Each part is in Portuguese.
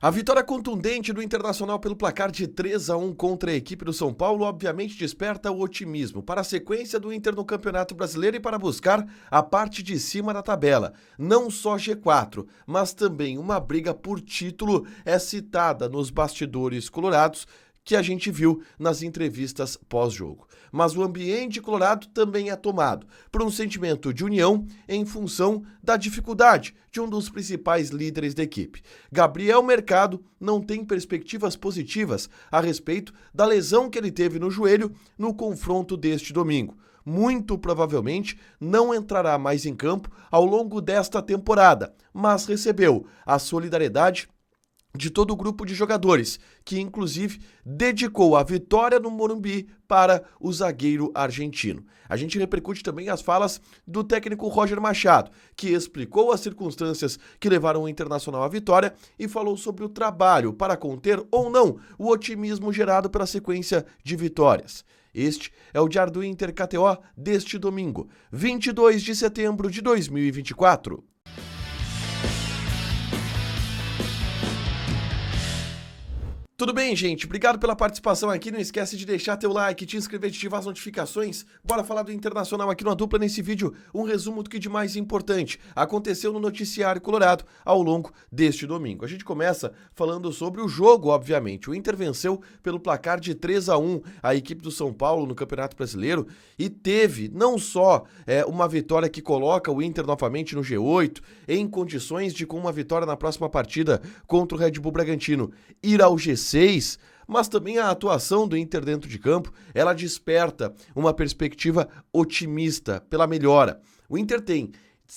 A vitória contundente do Internacional pelo placar de 3-1 contra a equipe do São Paulo obviamente desperta o otimismo para a sequência do Inter no Campeonato Brasileiro e para buscar a parte de cima da tabela. Não só G4, mas também uma briga por título é citada nos bastidores colorados que a gente viu nas entrevistas pós-jogo. Mas o ambiente colorado também é tomado por um sentimento de união em função da dificuldade de um dos principais líderes da equipe. Gabriel Mercado não tem perspectivas positivas a respeito da lesão que ele teve no joelho no confronto deste domingo. Muito provavelmente não entrará mais em campo ao longo desta temporada, mas recebeu a solidariedade de todo o grupo de jogadores, que inclusive dedicou a vitória no Morumbi para o zagueiro argentino. A gente repercute também as falas do técnico Roger Machado, que explicou as circunstâncias que levaram o Internacional à vitória e falou sobre o trabalho para conter ou não o otimismo gerado pela sequência de vitórias. Este é o Diário do Inter KTO deste domingo, 22 de setembro de 2024. Tudo bem, gente? Obrigado pela participação aqui. Não esquece de deixar teu like, te inscrever, de ativar as notificações. Bora falar do Internacional aqui no Dupla nesse vídeo. Um resumo do que de mais importante aconteceu no noticiário colorado ao longo deste domingo. A gente começa falando sobre o jogo, obviamente. O Inter venceu pelo placar de 3-1 a equipe do São Paulo no Campeonato Brasileiro e teve não só uma vitória que coloca o Inter novamente no G8, em condições de, com uma vitória na próxima partida contra o Red Bull Bragantino, ir ao G6, mas também a atuação do Inter dentro de campo, ela desperta uma perspectiva otimista pela melhora. O Inter tem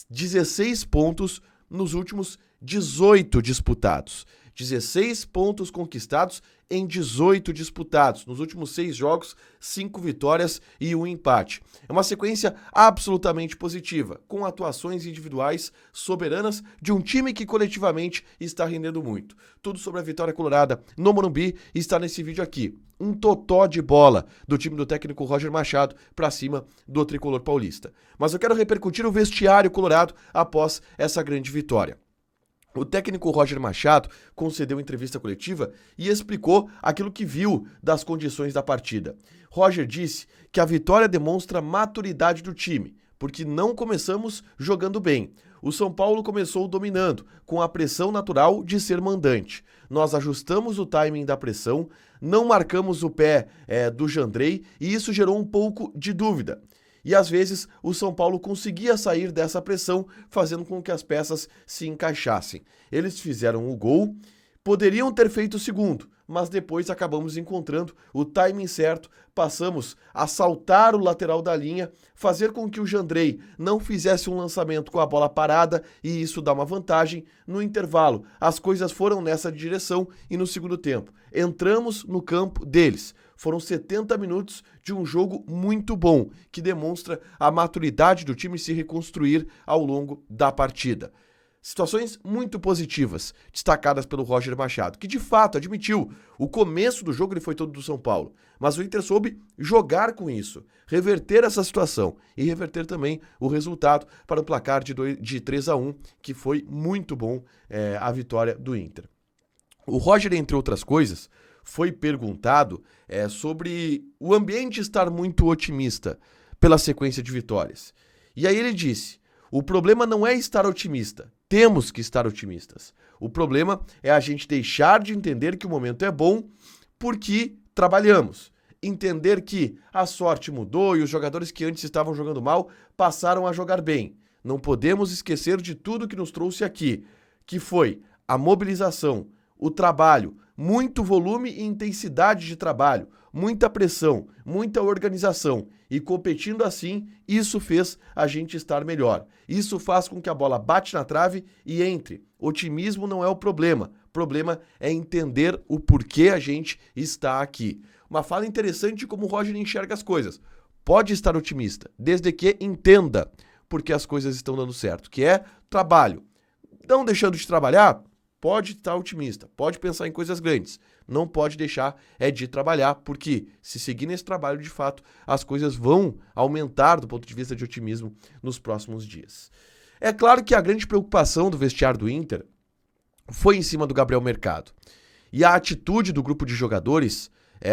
16 pontos nos últimos 18 disputados. 16 pontos conquistados em 18 disputados. Nos últimos 6 jogos, 5 vitórias e 1 empate. É uma sequência absolutamente positiva, com atuações individuais soberanas de um time que coletivamente está rendendo muito. Tudo sobre a vitória colorada no Morumbi está nesse vídeo aqui. Um totó de bola do time do técnico Roger Machado para cima do tricolor paulista. Mas eu quero repercutir o vestiário colorado após essa grande vitória. O técnico Roger Machado concedeu entrevista coletiva e explicou aquilo que viu das condições da partida. Roger disse que a vitória demonstra maturidade do time, porque não começamos jogando bem. O São Paulo começou dominando, com a pressão natural de ser mandante. Nós ajustamos o timing da pressão, não marcamos o pé do Jandrei e isso gerou um pouco de dúvida. E às vezes o São Paulo conseguia sair dessa pressão, fazendo com que as peças se encaixassem. Eles fizeram o gol, poderiam ter feito o segundo, mas depois acabamos encontrando o timing certo, passamos a saltar o lateral da linha, fazer com que o Jandrei não fizesse um lançamento com a bola parada e isso dá uma vantagem. No intervalo, as coisas foram nessa direção e no segundo tempo entramos no campo deles. Foram 70 minutos de um jogo muito bom, que demonstra a maturidade do time se reconstruir ao longo da partida. Situações muito positivas, destacadas pelo Roger Machado, que de fato admitiu, o começo do jogo ele foi todo do São Paulo, mas o Inter soube jogar com isso, reverter essa situação e reverter também o resultado para o placar de 3-1, que foi muito bom a vitória do Inter. O Roger, entre outras coisas, foi perguntado sobre o ambiente estar muito otimista pela sequência de vitórias. E aí ele disse, o problema não é estar otimista, temos que estar otimistas. O problema é a gente deixar de entender que o momento é bom porque trabalhamos. Entender que a sorte mudou e os jogadores que antes estavam jogando mal passaram a jogar bem. Não podemos esquecer de tudo que nos trouxe aqui, que foi a mobilização, o trabalho, muito volume e intensidade de trabalho, muita pressão, muita organização e competindo assim, isso fez a gente estar melhor. Isso faz com que a bola bate na trave e entre. Otimismo não é o problema é entender o porquê a gente está aqui. Uma fala interessante de como o Roger enxerga as coisas. Pode estar otimista, desde que entenda porque as coisas estão dando certo, que é trabalho. Não deixando de trabalhar, pode estar otimista, pode pensar em coisas grandes, não pode deixar de trabalhar, porque se seguir nesse trabalho, de fato, as coisas vão aumentar do ponto de vista de otimismo nos próximos dias. É claro que a grande preocupação do vestiário do Inter foi em cima do Gabriel Mercado. E a atitude do grupo de jogadores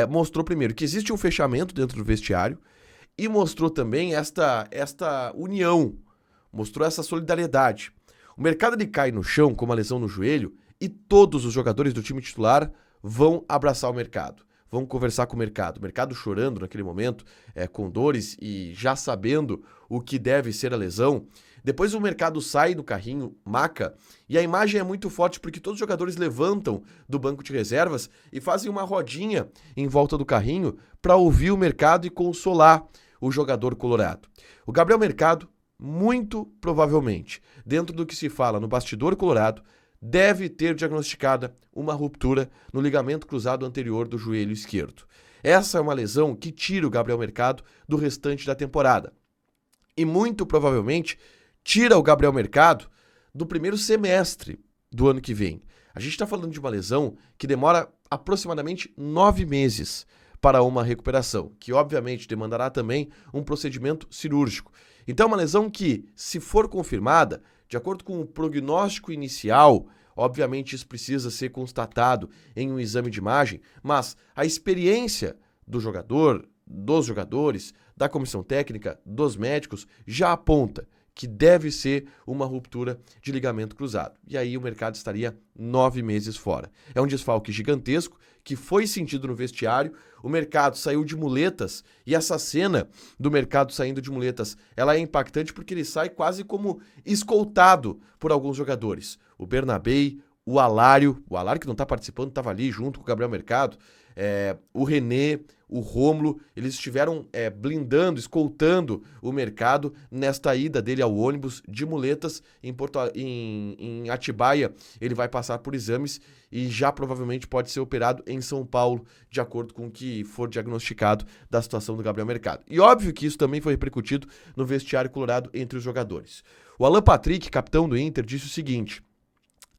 mostrou primeiro que existe um fechamento dentro do vestiário e mostrou também esta união, mostrou essa solidariedade. O Mercado ele cai no chão com uma lesão no joelho e todos os jogadores do time titular vão abraçar o Mercado, vão conversar com o Mercado. O Mercado chorando naquele momento, com dores e já sabendo o que deve ser a lesão. Depois o Mercado sai do carrinho, maca, e a imagem é muito forte porque todos os jogadores levantam do banco de reservas e fazem uma rodinha em volta do carrinho para ouvir o Mercado e consolar o jogador colorado. O Gabriel Mercado, muito provavelmente, dentro do que se fala no bastidor colorado, deve ter diagnosticada uma ruptura no ligamento cruzado anterior do joelho esquerdo. Essa é uma lesão que tira o Gabriel Mercado do restante da temporada. E muito provavelmente tira o Gabriel Mercado do primeiro semestre do ano que vem. A gente está falando de uma lesão que demora aproximadamente 9 meses para uma recuperação, que obviamente demandará também um procedimento cirúrgico. Então é uma lesão que, se for confirmada, de acordo com o prognóstico inicial, obviamente isso precisa ser constatado em um exame de imagem, mas a experiência do jogador, dos jogadores, da comissão técnica, dos médicos, já aponta que deve ser uma ruptura de ligamento cruzado. E aí o Mercado estaria 9 meses fora. É um desfalque gigantesco que foi sentido no vestiário. O Mercado saiu de muletas e essa cena do Mercado saindo de muletas, ela é impactante porque ele sai quase como escoltado por alguns jogadores. O Bernabei, o Alário que não está participando, estava ali junto com o Gabriel Mercado, o René, o Rômulo, eles estiveram blindando, escoltando o Mercado nesta ida dele ao ônibus de muletas em Atibaia. Ele vai passar por exames e já provavelmente pode ser operado em São Paulo, de acordo com o que for diagnosticado da situação do Gabriel Mercado. E óbvio que isso também foi repercutido no vestiário colorado entre os jogadores. O Alan Patrick, capitão do Inter, disse o seguinte: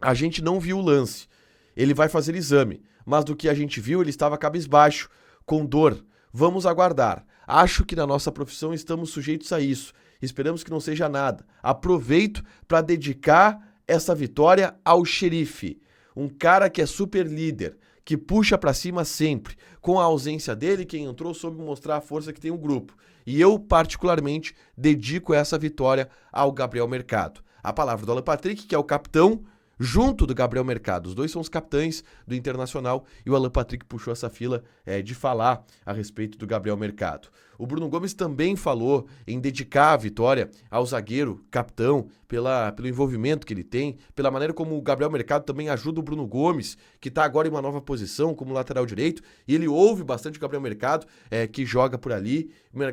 a gente não viu o lance, ele vai fazer exame, mas do que a gente viu ele estava cabisbaixo, com dor. Vamos aguardar. Acho que na nossa profissão estamos sujeitos a isso. Esperamos que não seja nada. Aproveito para dedicar essa vitória ao Xerife, um cara que é super líder, que puxa para cima sempre. Com a ausência dele, quem entrou soube mostrar a força que tem o grupo. E eu, particularmente, dedico essa vitória ao Gabriel Mercado. A palavra do Alan Patrick, que é o capitão, junto do Gabriel Mercado. Os dois são os capitães do Internacional e o Alan Patrick puxou essa fila de falar a respeito do Gabriel Mercado. O Bruno Gomes também falou em dedicar a vitória ao zagueiro capitão pelo envolvimento que ele tem, pela maneira como o Gabriel Mercado também ajuda o Bruno Gomes, que está agora em uma nova posição como lateral direito, e ele ouve bastante o Gabriel Mercado, que joga por ali.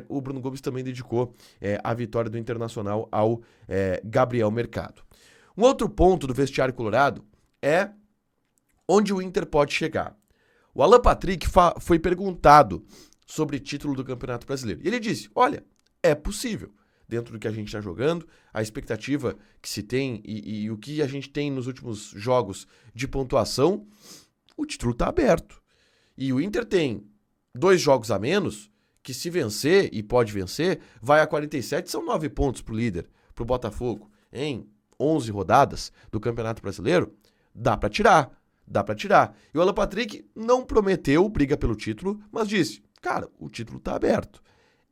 O Bruno Gomes também dedicou a vitória do Internacional ao Gabriel Mercado. Um outro ponto do vestiário colorado é onde o Inter pode chegar. O Alan Patrick foi perguntado sobre título do Campeonato Brasileiro. E ele disse, olha, é possível. Dentro do que a gente está jogando, a expectativa que se tem e o que a gente tem nos últimos jogos de pontuação, o título está aberto. E o Inter tem 2 jogos a menos, que se vencer, e pode vencer, vai a 47, são 9 pontos para o líder, para o Botafogo, em 11 rodadas do Campeonato Brasileiro, dá para tirar. E o Alan Patrick não prometeu briga pelo título, mas disse, cara, o título tá aberto.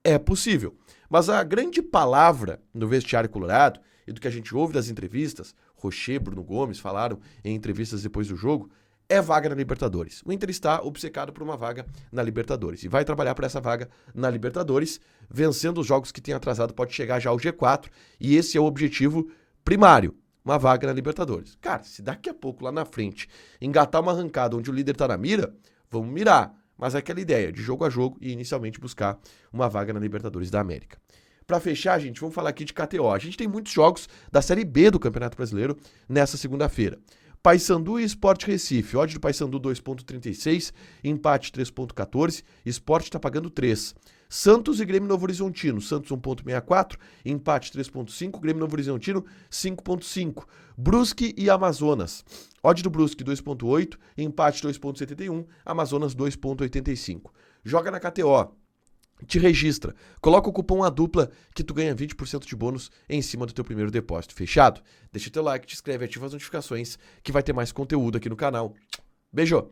É possível. Mas a grande palavra no vestiário colorado, e do que a gente ouve das entrevistas, Rocher, Bruno Gomes falaram em entrevistas depois do jogo, é vaga na Libertadores. O Inter está obcecado por uma vaga na Libertadores e vai trabalhar por essa vaga na Libertadores, vencendo os jogos que tem atrasado, pode chegar já ao G4, e esse é o objetivo primário, uma vaga na Libertadores. Cara, se daqui a pouco, lá na frente, engatar uma arrancada onde o líder tá na mira, vamos mirar. Mas é aquela ideia de jogo a jogo e inicialmente buscar uma vaga na Libertadores da América. Para fechar, gente, vamos falar aqui de KTO. A gente tem muitos jogos da Série B do Campeonato Brasileiro nessa segunda-feira. Paysandu e Sport Recife. Odd do Paysandu 2,36, empate 3,14, Sport está pagando 3. Santos e Grêmio Novo Horizontino. Santos 1,64, empate 3,5, Grêmio Novo Horizontino 5,5. Brusque e Amazonas. Odd do Brusque 2,8, empate 2,71, Amazonas 2,85. Joga na KTO. te registra. Coloca o cupom ADUPLA que tu ganha 20% de bônus em cima do teu primeiro depósito. Fechado? Deixa teu like, te inscreve, ativa as notificações que vai ter mais conteúdo aqui no canal. Beijo!